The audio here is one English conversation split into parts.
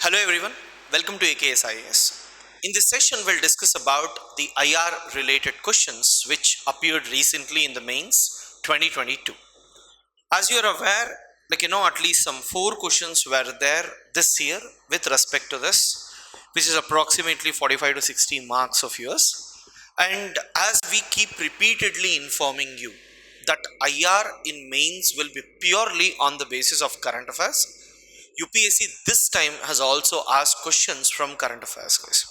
Hello everyone, welcome to AKS IAS. In this session, we'll discuss about the IR related questions which appeared recently in the mains 2022. As you are aware, at least some 4 questions were there this year with respect to this, which is approximately 45 to 60 marks of yours. And as we keep repeatedly informing you that IR in mains will be purely on the basis of current affairs, UPSC this time has also asked questions from current affairs, guys.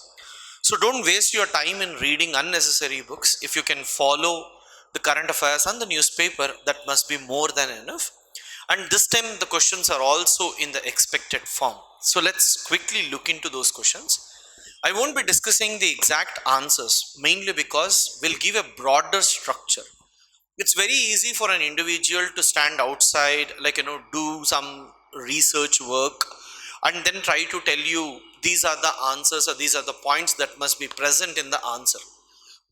So don't waste your time in reading unnecessary books. If you can follow the current affairs and the newspaper, that must be more than enough. And this time the questions are also in the expected form. So let's quickly look into those questions. I won't be discussing the exact answers, mainly because we'll give a broader structure. It's very easy for an individual to stand outside, do some research work and then try to tell you these are the answers or these are the points that must be present in the answer.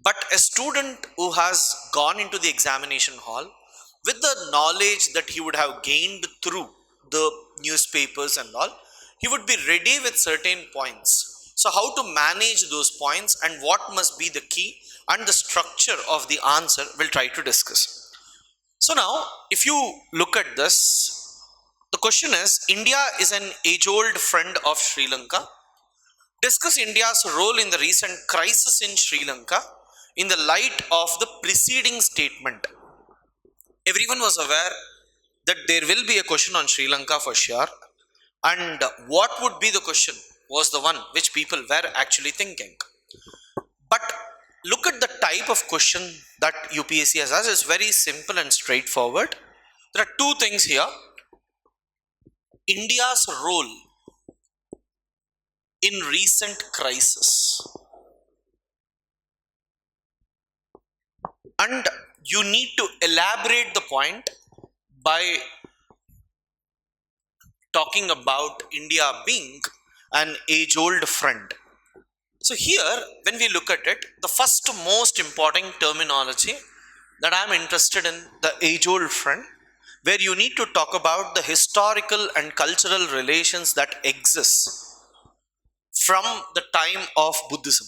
But a student who has gone into the examination hall with the knowledge that he would have gained through the newspapers and all, he would be ready with certain points. So how to manage those points and what must be the key and the structure of the answer we'll try to discuss. So now, if you look at this, the question is, India is an age-old friend of Sri Lanka. Discuss India's role in the recent crisis in Sri Lanka in the light of the preceding statement. Everyone was aware that there will be a question on Sri Lanka for sure. And what would be the question was the one which people were actually thinking. But look at the type of question that UPSC has asked. It's very simple and straightforward. There are two things here. India's role in recent crisis. And you need to elaborate the point by talking about India being an age-old friend. So here, when we look at it, the first most important terminology that I am interested in, the age-old friend, where you need to talk about the historical and cultural relations that exist from the time of Buddhism.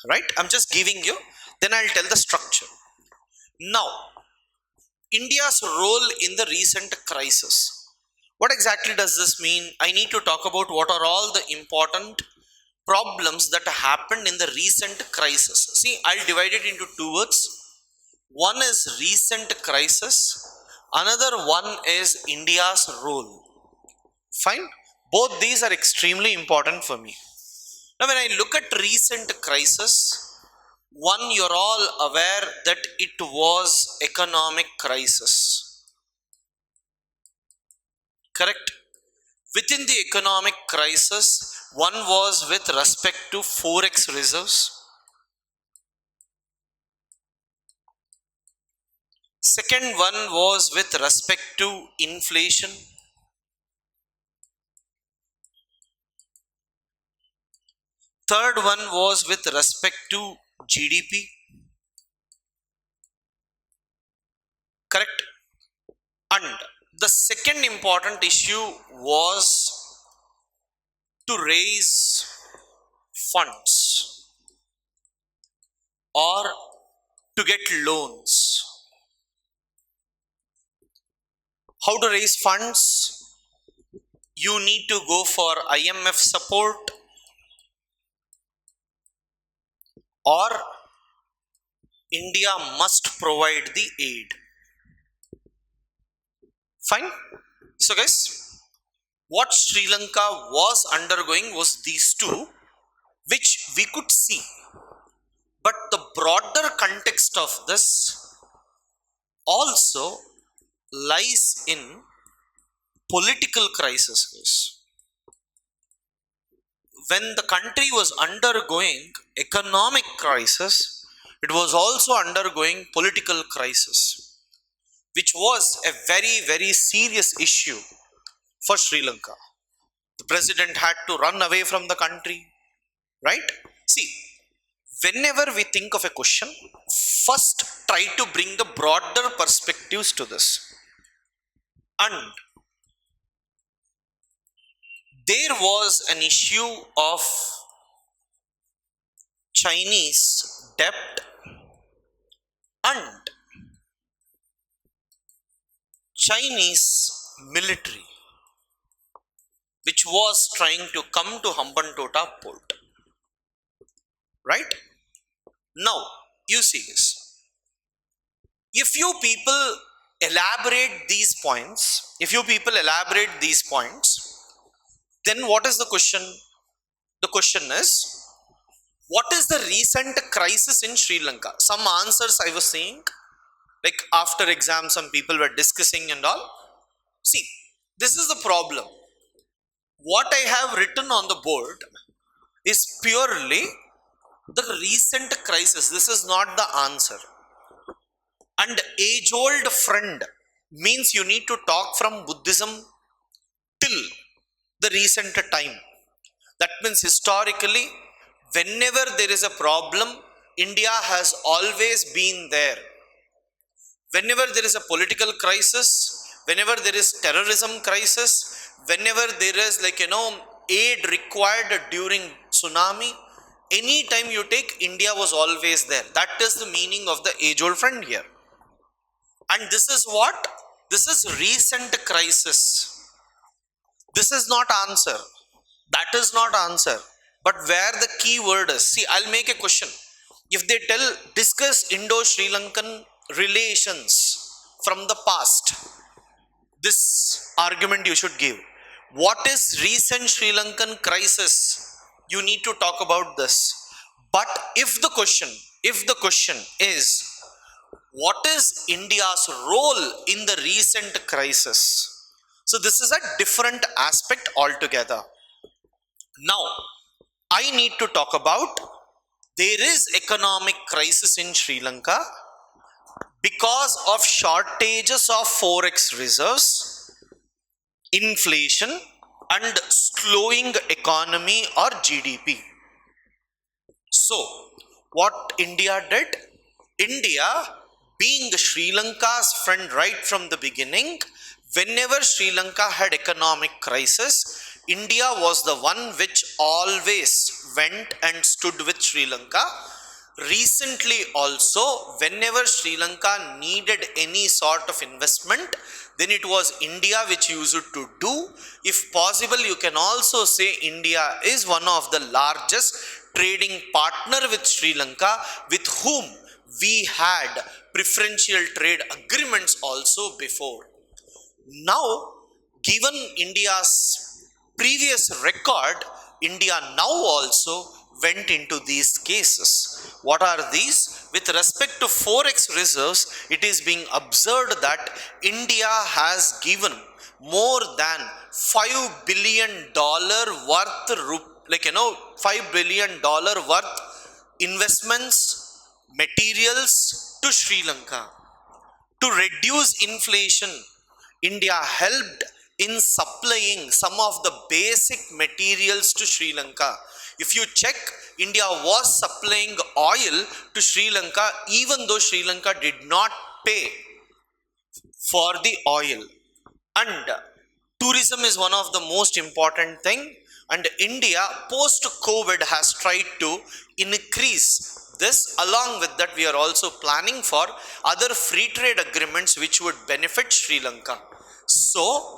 Right? I'm just giving you, then I'll tell the structure. Now, India's role in the recent crisis. What exactly does this mean? I need to talk about what are all the important problems that happened in the recent crisis. See, I'll divide it into two words. One is recent crisis, another one is India's role. Fine? Both these are extremely important for me. Now, when I look at recent crisis, one, you're all aware that it was economic crisis. Correct? Within the economic crisis, one was with respect to forex reserves. Second one was with respect to inflation. Third one was with respect to GDP. Correct? And the second important issue was to raise funds or to get loans. How to raise funds? You need to go for IMF support or India must provide the aid. Fine? So guys, what Sri Lanka was undergoing was these two, which we could see. But the broader context of this also lies in political crisis, guys. When the country was undergoing economic crisis, it was also undergoing political crisis, which was a very, very serious issue for Sri Lanka. The president had to run away from the country, right? See, whenever we think of a question, first try to bring the broader perspectives to this. And there was an issue of Chinese debt and Chinese military, which was trying to come to Hambantota port. Right? Now, you see this. If you people elaborate these points, then what is the question? The question is, what is the recent crisis in Sri Lanka? Some answers I was saying, like after exam, some people were discussing and all. See, this is the problem. What I have written on the board is purely the recent crisis. This is not the answer. And age old friend means you need to talk from Buddhism till the recent time. That means historically, whenever there is a problem, India has always been there. Whenever there is a political crisis, whenever there is terrorism crisis, whenever there is aid required during tsunami, anytime you take, India was always there. That is the meaning of the age old friend here. And this is what? This is recent crisis. This is not answer. That is not answer. But where the key word is, see, I'll make a question. If they tell, discuss Indo-Sri Lankan relations from the past, this argument you should give. What is recent Sri Lankan crisis? You need to talk about this. But if the question is, what is India's role in the recent crisis? So this is a different aspect altogether. Now, I need to talk about, there is economic crisis in Sri Lanka because of shortages of forex reserves, inflation, and slowing economy or GDP. So, what India did? India, being Sri Lanka's friend right from the beginning, whenever Sri Lanka had economic crisis, India was the one which always went and stood with Sri Lanka. Recently also, whenever Sri Lanka needed any sort of investment, then it was India which used to do. If possible, you can also say India is one of the largest trading partner with Sri Lanka, with whom we had preferential trade agreements also before. Now, given India's previous record, India now also went into these cases. What are these? With respect to forex reserves, it is being observed that India has given more than $5 billion worth, $5 billion worth investments, materials to Sri Lanka. To reduce inflation, India helped in supplying some of the basic materials to Sri Lanka. If you check, India was supplying oil to Sri Lanka even though Sri Lanka did not pay for the oil. And tourism is one of the most important thing, and India post-COVID has tried to increase this. Along with that, we are also planning for other free trade agreements which would benefit Sri Lanka. So,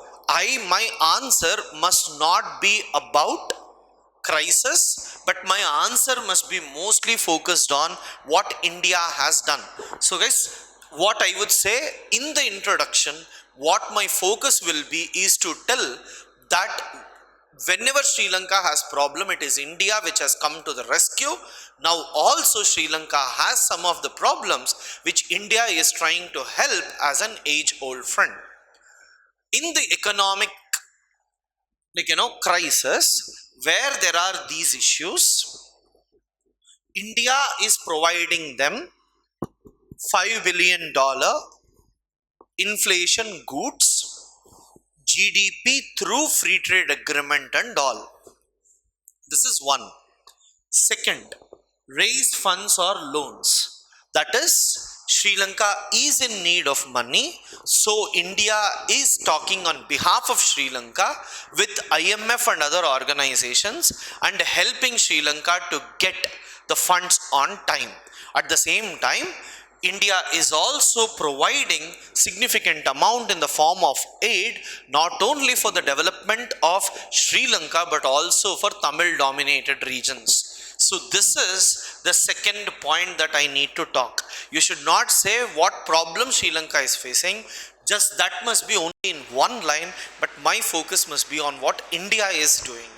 my answer must not be about crisis, but my answer must be mostly focused on what India has done. So guys, what I would say in the introduction, what my focus will be is to tell that whenever Sri Lanka has problem, it is India which has come to the rescue. Now also Sri Lanka has some of the problems which India is trying to help as an age-old friend. In the economic crisis, where there are these issues, India is providing them $5 billion inflation goods, GDP through free trade agreement and all. This is one. Second, raise funds or loans. That is, Sri Lanka is in need of money, so India is talking on behalf of Sri Lanka with IMF and other organizations and helping Sri Lanka to get the funds on time. At the same time, India is also providing significant amount in the form of aid, not only for the development of Sri Lanka but also for Tamil dominated regions. So this is the second point that I need to talk. You should not say what problem Sri Lanka is facing, just that must be only in one line, but my focus must be on what India is doing.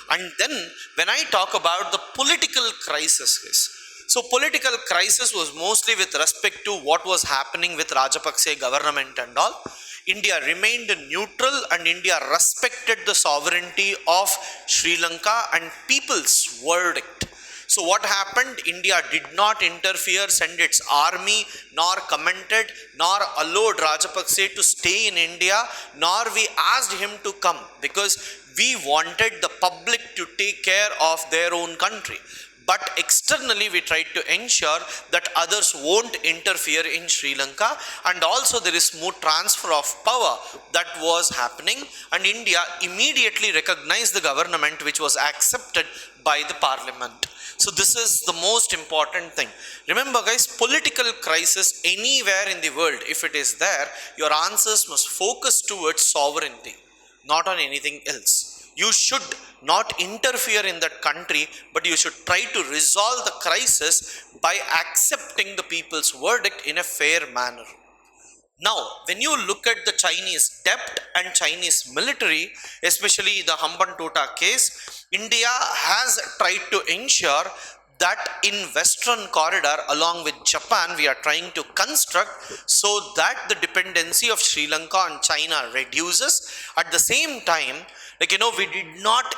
And then when I talk about the political crisis, so political crisis was mostly with respect to what was happening with Rajapakse government and all. India remained neutral and India respected the sovereignty of Sri Lanka and people's verdict. So what happened? India did not interfere, send its army, nor commented, nor allowed Rajapakse to stay in India, nor we asked him to come, because we wanted the public to take care of their own country. But externally we tried to ensure that others won't interfere in Sri Lanka, and also there is more transfer of power that was happening, and India immediately recognized the government, which was accepted by the parliament. So this is the most important thing. Remember guys, political crisis anywhere in the world, if it is there, your answers must focus towards sovereignty, not on anything else. You should not interfere in that country, but you should try to resolve the crisis by accepting the people's verdict in a fair manner. Now, when you look at the Chinese debt and Chinese military, especially the Hambantota case, India has tried to ensure that in Western corridor along with Japan, we are trying to construct so that the dependency of Sri Lanka on China reduces. At the same time, we did not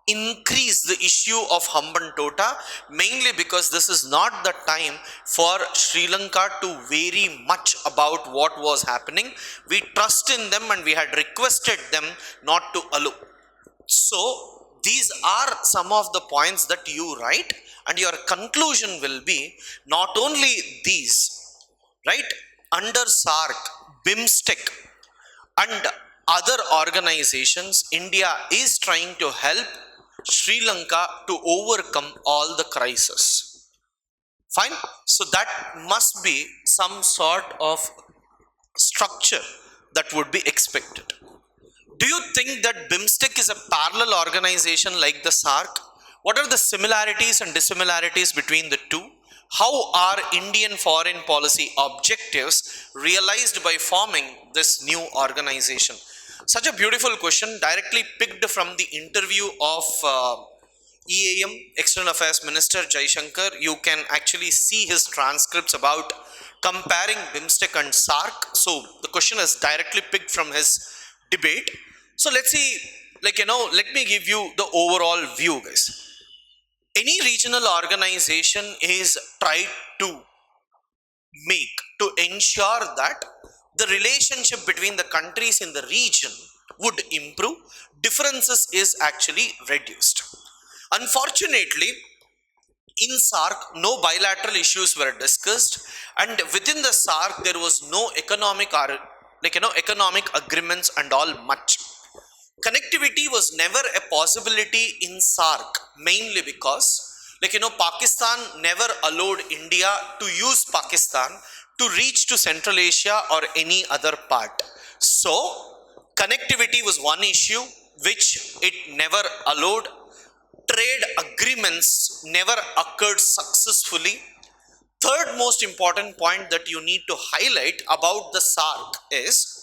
increase the issue of Hambantota, mainly because this is not the time for Sri Lanka to vary much about what was happening. We trust in them and we had requested them not to allow. So these are some of the points that you write, and your conclusion will be not only these, right? Under SARC, BIMSTEC and other organizations, India is trying to help Sri Lanka to overcome all the crises. Fine. So that must be some sort of structure that would be expected. Do you think that BIMSTEC is a parallel organization like the SARC? What are the similarities and dissimilarities between the two? How are Indian foreign policy objectives realized by forming this new organization? Such a beautiful question, directly picked from the interview of EAM, External Affairs Minister Jaishankar. You can actually see his transcripts about comparing BIMSTEC and SARC. So the question is directly picked from his debate. So let's see, let me give you the overall view, guys. Any regional organization is tried to make to ensure that the relationship between the countries in the region would improve, differences is actually reduced. Unfortunately, in SARC, no bilateral issues were discussed, and within the SARC, there was no economic agreements and all much. Connectivity was never a possibility in SARC, mainly because Pakistan never allowed India to use Pakistan to reach to Central Asia or any other part. So connectivity was one issue which it never allowed. Trade agreements never occurred successfully. Third most important point that you need to highlight about the SARC is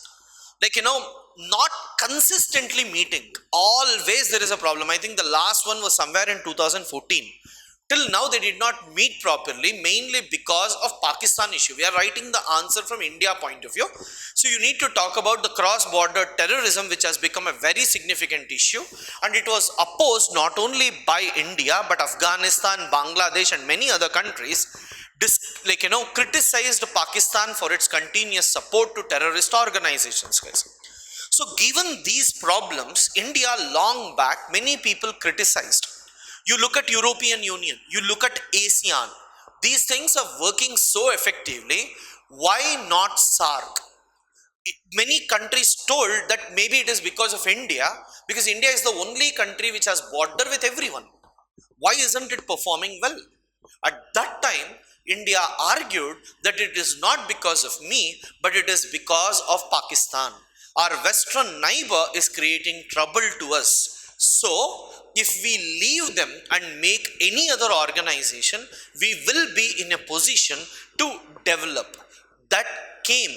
not consistently meeting. Always there is a problem. I think the last one was somewhere in 2014. Till now they did not meet properly, mainly because of Pakistan issue. We are writing the answer from India point of view. So you need to talk about the cross-border terrorism, which has become a very significant issue, and it was opposed not only by India but Afghanistan, Bangladesh and many other countries criticized Pakistan for its continuous support to terrorist organizations, guys. So given these problems, India long back, many people criticized. You look at European Union, you look at ASEAN, These things are working so effectively. Why not SARC? Many countries told that maybe it is because of India, because India is the only country which has border with everyone. Why isn't it performing well? At that time, India argued that it is not because of me, but it is because of Pakistan. Our western neighbor is creating trouble to us. So if we leave them and make any other organization, we will be in a position to develop. That came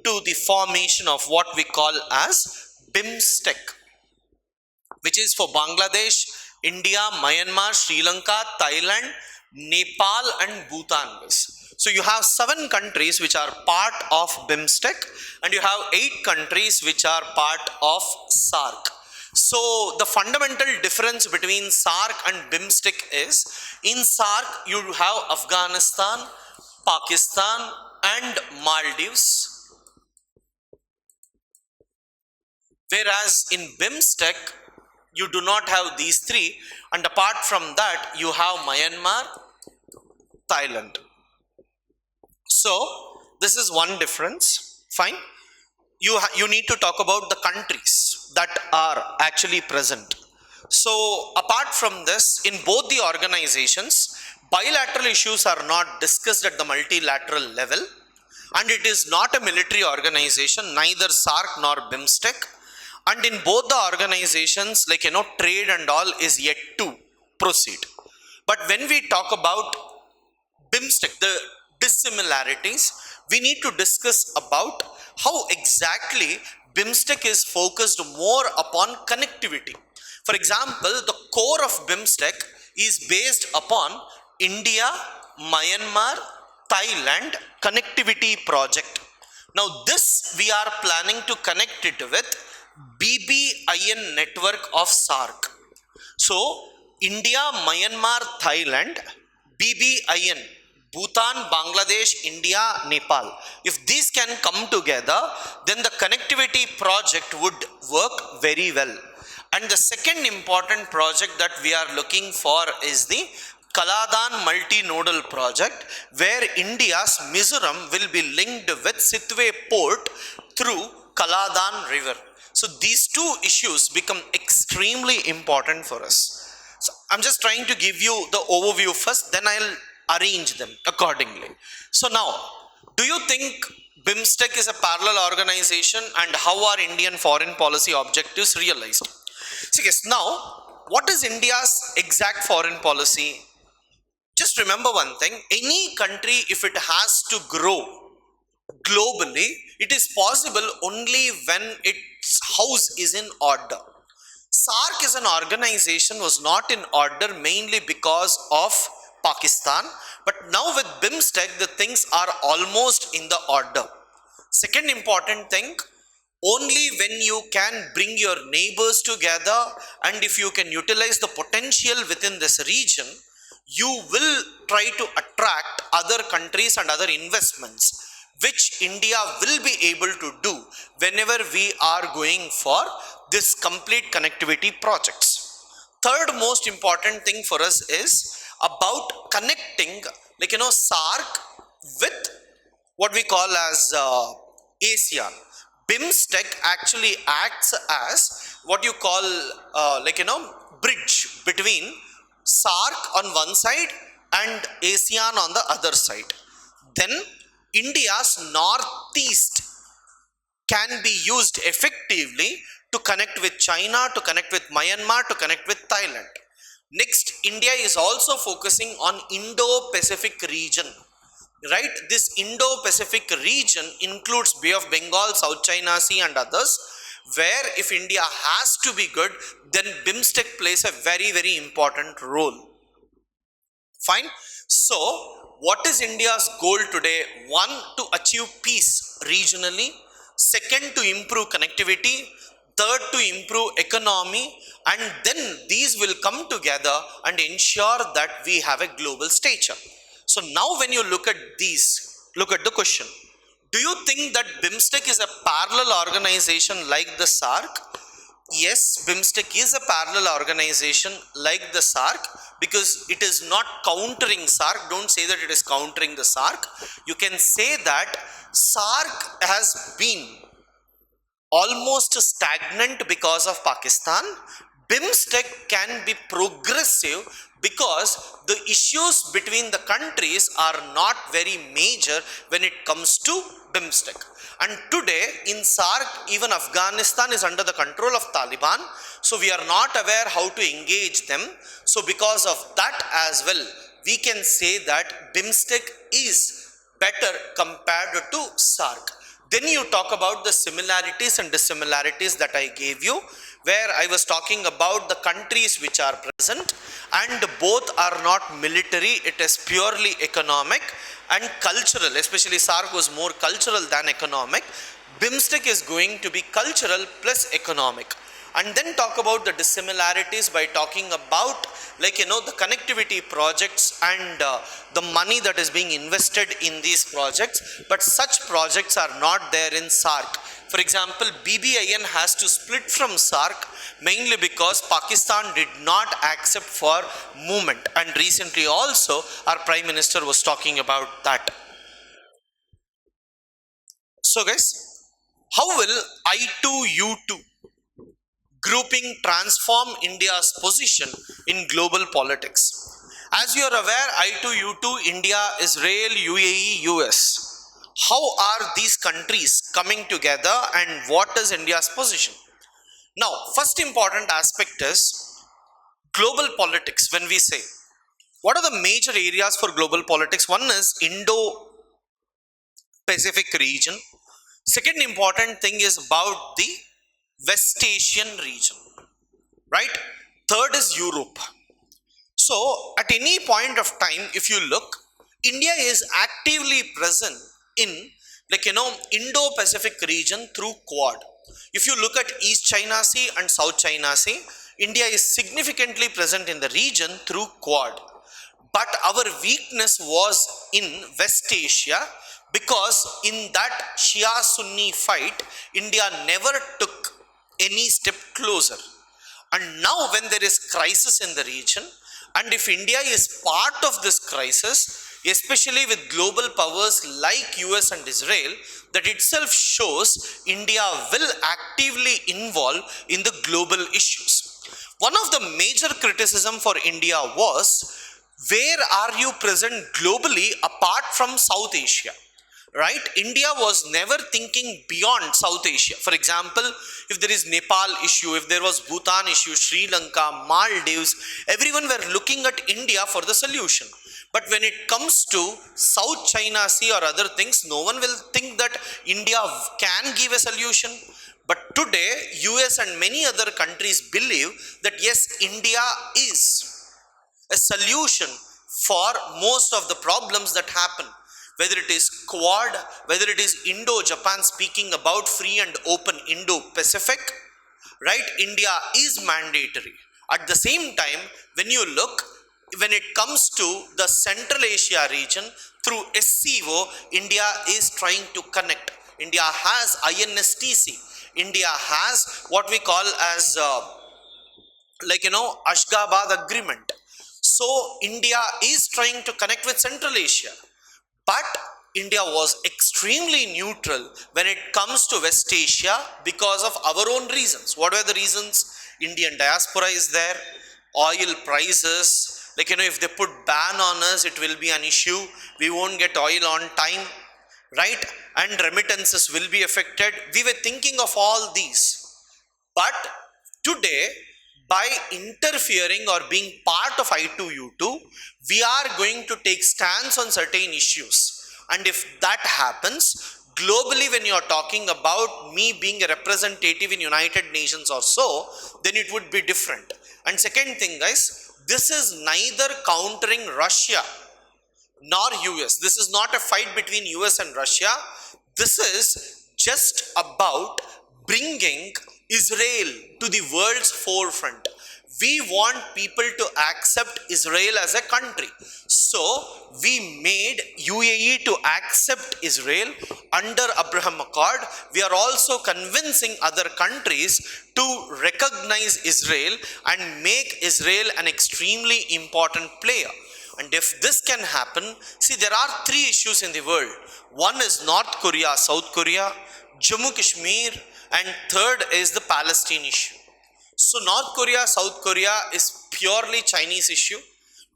to the formation of what we call as BIMSTEC, which is for Bangladesh, India, Myanmar, Sri Lanka, Thailand, Nepal and Bhutan. So you have 7 countries which are part of BIMSTEC, and you have 8 countries which are part of SARC. So the fundamental difference between SARC and BIMSTEC is, in SARC you have Afghanistan, Pakistan and Maldives, whereas in BIMSTEC you do not have these 3, and apart from that you have Myanmar, Thailand. So this is one difference. Fine. You need to talk about the countries that are actually present. So apart from this, in both the organizations, bilateral issues are not discussed at the multilateral level, and it is not a military organization, neither SARC nor BIMSTEC. And in both the organizations, like trade and all is yet to proceed. But when we talk about BIMSTEC, the dissimilarities, we need to discuss about how exactly BIMSTEC is focused more upon connectivity. For example, the core of BIMSTEC is based upon India, Myanmar, Thailand connectivity project. Now this we are planning to connect it with BBIN network of SARC. So India, Myanmar, Thailand, BBIN, Bhutan, Bangladesh, India, Nepal. If these can come together, then the connectivity project would work very well. And the second important project that we are looking for is the Kaladan multinodal project, where India's Mizoram will be linked with Sitwe port through Kaladan river. So these 2 issues become extremely important for us. So I'm just trying to give you the overview first, then I'll arrange them accordingly. So now, do you think BIMSTEC is a parallel organization, and how are Indian foreign policy objectives realized? So yes, now, what is India's exact foreign policy? Just remember one thing, any country, if it has to grow globally, it is possible only when its house is in order. SARC as an organization was not in order mainly because of Pakistan, but now with BIMSTEC the things are almost in the order. Second important thing, only when you can bring your neighbors together, and if you can utilize the potential within this region, you will try to attract other countries and other investments, which India will be able to do whenever we are going for this complete connectivity projects. Third most important thing for us is about connecting, SARC with what we call as ASEAN. BIMSTEC actually acts as what you call bridge between SARC on one side and ASEAN on the other side. Then India's northeast can be used effectively to connect with China, to connect with Myanmar, to connect with Thailand. Next, India is also focusing on Indo-Pacific region, right? This Indo-Pacific region includes Bay of Bengal, South China Sea and others, where if India has to be good, then BIMSTEC plays a very, very important role. Fine. So, what is India's goal today? One, to achieve peace regionally. Second, to improve connectivity. Third, to improve economy. And then these will come together and ensure that we have a global stature. So now when you look at these, look at the question. Do you think that BIMSTEC is a parallel organization like the SARC? Yes, BIMSTEC is a parallel organization like the SARC because it is not countering SARC. Don't say that it is countering the SARC. You can say that SARC has been almost stagnant because of Pakistan. BIMSTEC can be progressive because the issues between the countries are not very major when it comes to BIMSTEC. And today in SARC, even Afghanistan is under the control of Taliban. So we are not aware how to engage them. So because of that as well, we can say that BIMSTEC is better compared to SARC. Then you talk about the similarities and dissimilarities that I gave you, where I was talking about the countries which are present, and both are not military, it is purely economic and cultural. Especially SARC was more cultural than economic. BIMSTEC is going to be cultural plus economic. And then talk about the dissimilarities by talking about, like, the connectivity projects and the money that is being invested in these projects, but such projects are not there in SARC. For example, BBIN has to split from SARC mainly because Pakistan did not accept for movement, and recently also our Prime Minister was talking about that. So guys, how will I2U2 grouping transform India's position in global politics? As you are aware, I2U2, India, Israel, UAE, US. How are these countries coming together and what is India's position? Now, first important aspect is global politics. When we say, what are the major areas for global politics? One is Indo-Pacific region. Second important thing is about the West Asian region, right? Third is Europe. So at any point of time, if you look, India is actively present in, like, Indo-Pacific region through Quad. If you look at East China Sea and South China Sea, India is significantly present in the region through Quad. But our weakness was in West Asia, because in that Shia Sunni fight, India never took any step closer. And now when there is crisis in the region, and if India is part of this crisis, especially with global powers like US and Israel, that itself shows India will actively involve in the global issues. One of the major criticism for India was, where are you present globally apart from South Asia? Right? India was never thinking beyond South Asia. For example, if there is Nepal issue, if there was Bhutan issue, Sri Lanka, Maldives, everyone were looking at India for the solution. But when it comes to South China Sea or other things, no one will think that India can give a solution. But today, US and many other countries believe that yes, India is a solution for most of the problems that happen. Whether it is Quad, whether it is Indo-Japan speaking about free and open Indo-Pacific, right? India is mandatory. At the same time, when you look, when it comes to the Central Asia region, through SCO, India is trying to connect. India has INSTC. India has what we call as Ashgabat agreement. So India is trying to connect with Central Asia. But India was extremely neutral when it comes to West Asia because of our own reasons. What were the reasons? Indian diaspora is there, oil prices, if they put ban on us, it will be an issue. We won't get oil on time, right? And remittances will be affected. We were thinking of all these. But today, by interfering or being part of I2U2, we are going to take stance on certain issues. And if that happens, globally, when you are talking about me being a representative in United Nations or so, then it would be different. And second thing, guys, this is neither countering Russia nor US. This is not a fight between US and Russia. This is just about bringing Israel to the world's forefront. We want people to accept Israel as a country. So we made UAE to accept Israel under Abraham Accord. We are also convincing other countries to recognize Israel and make Israel an extremely important player. And if this can happen, see, there are three issues in the world. One is North Korea, South Korea, Jammu Kashmir, and third is the Palestine issue. So North Korea, South Korea is purely Chinese issue,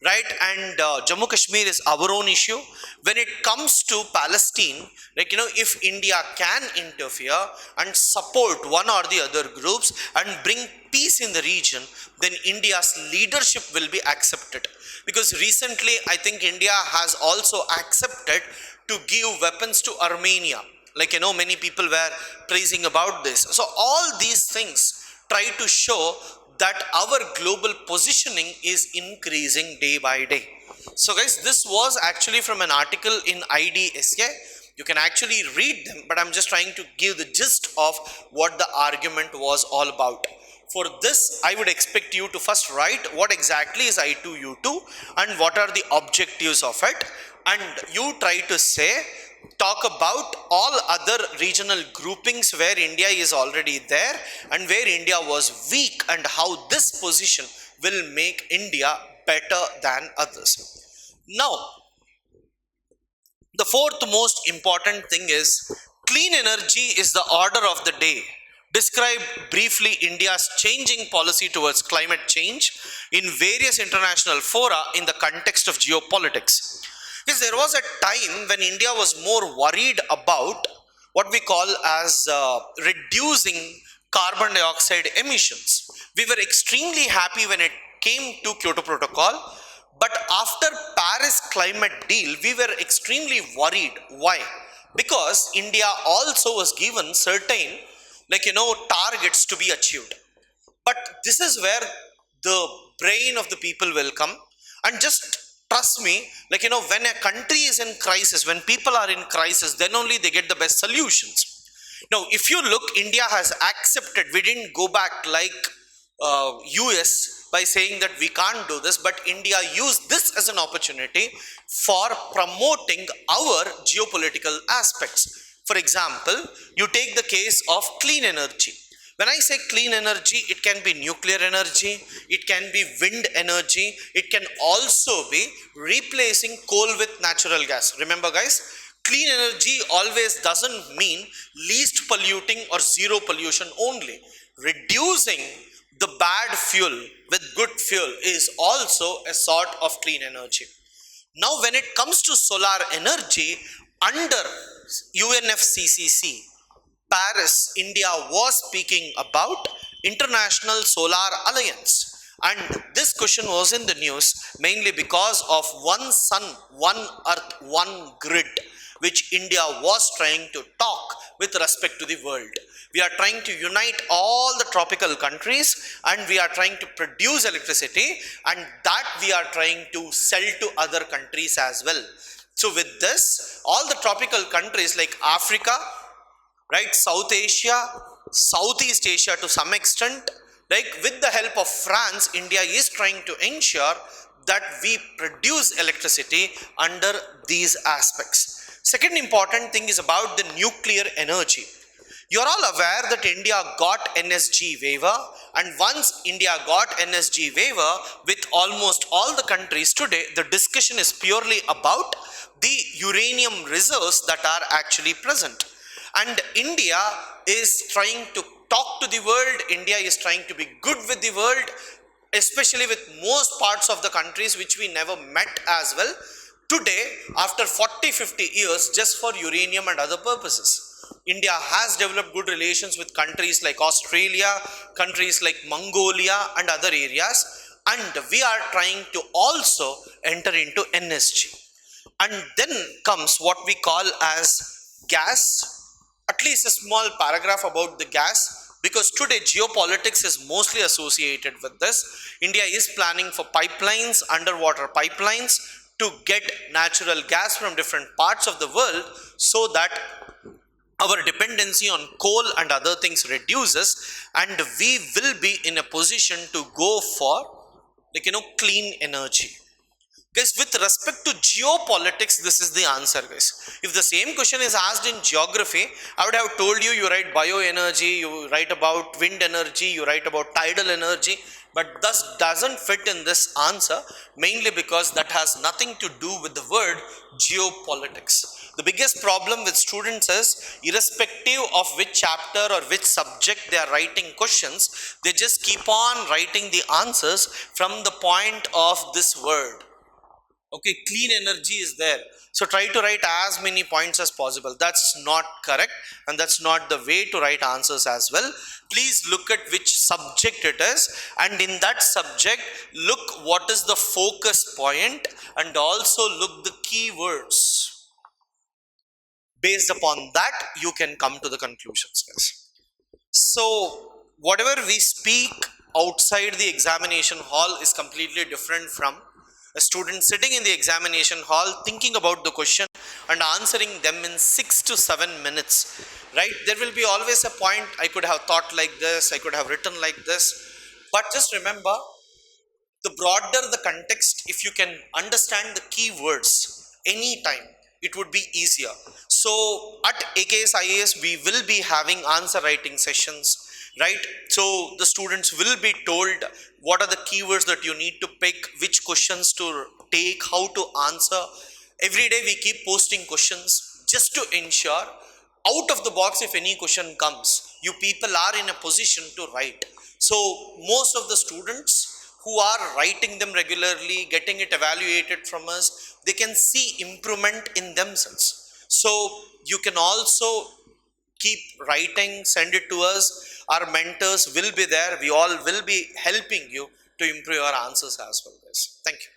right? And Jammu Kashmir is our own issue. When it comes to Palestine, like, if India can interfere and support one or the other groups and bring peace in the region, then India's leadership will be accepted. Because recently, I think India has also accepted to give weapons to Armenia. Like, many people were praising about this. So all these things try to show that our global positioning is increasing day by day. So guys, this was actually from an article in IDSA. You can actually read them, but I'm just trying to give the gist of what the argument was all about. For this, I would expect you to first write what exactly is I2U2 and what are the objectives of it, and you try to talk about all other regional groupings where India is already there and where India was weak, and how this position will make India better than others. Now, the fourth most important thing is clean energy is the order of the day. Describe briefly India's changing policy towards climate change in various international fora in the context of geopolitics. Because there was a time when India was more worried about what we call as reducing carbon dioxide emissions. We were extremely happy when it came to Kyoto Protocol, but after Paris climate deal, we were extremely worried. Why? Because India also was given certain, targets to be achieved. But this is where the brain of the people will come, and just trust me, when a country is in crisis, when people are in crisis, then only they get the best solutions. Now, if you look, India has accepted, we didn't go back like US by saying that we can't do this, but India used this as an opportunity for promoting our geopolitical aspects. For example, you take the case of clean energy. When I say clean energy, it can be nuclear energy, it can be wind energy, it can also be replacing coal with natural gas. Remember guys, clean energy always doesn't mean least polluting or zero pollution only. Reducing the bad fuel with good fuel is also a sort of clean energy. Now, when it comes to solar energy, under UNFCCC, Paris, India was speaking about International Solar Alliance. And this question was in the news mainly because of one sun, one earth, one grid, which India was trying to talk with respect to the world. We are trying to unite all the tropical countries, and we are trying to produce electricity, and that we are trying to sell to other countries as well. So with this, all the tropical countries like Africa, right, South Asia, Southeast Asia to some extent, like with the help of France, India is trying to ensure that we produce electricity under these aspects. Second important thing is about the nuclear energy. You are all aware that India got NSG waiver, and once India got NSG waiver with almost all the countries today, the discussion is purely about the uranium reserves that are actually present. And India is trying to talk to the world, India is trying to be good with the world, especially with most parts of the countries which we never met as well. Today, after 40-50 years, just for uranium and other purposes, India has developed good relations with countries like Australia, countries like Mongolia and other areas, and we are trying to also enter into NSG. And then comes what we call as gas. At least a small paragraph about the gas, because today geopolitics is mostly associated with this. India is planning for pipelines, underwater pipelines, to get natural gas from different parts of the world, so that our dependency on coal and other things reduces, and we will be in a position to go for, clean energy. Guys, with respect to geopolitics, this is the answer, guys. If the same question is asked in geography, I would have told you, you write bioenergy, you write about wind energy, you write about tidal energy, but thus doesn't fit in this answer, mainly because that has nothing to do with the word geopolitics. The biggest problem with students is, irrespective of which chapter or which subject they are writing questions, they just keep on writing the answers from the point of this word. Okay, clean energy is there, so try to write as many points as possible. That's not correct, and that's not the way to write answers as well. Please look at which subject it is, and in that subject, look what is the focus point, and also look the keywords. Based upon that, you can come to the conclusions, guys. So whatever we speak outside the examination hall is completely different from a student sitting in the examination hall thinking about the question and answering them in 6 to 7 minutes, right? There will be always a point, I could have thought like this, I could have written like this, but just remember, the broader the context, if you can understand the keywords anytime, it would be easier. So at AKS IAS, we will be having answer writing sessions, right? So the students will be told what are the keywords that you need to pick, which questions to take, how to answer. Every day we keep posting questions just to ensure, out of the box, if any question comes, you people are in a position to write. So most of the students who are writing them regularly, getting it evaluated from us, they can see improvement in themselves. So you can also keep writing, send it to us. Our mentors will be there, we all will be helping you to improve your answers as well, guys. Thank you.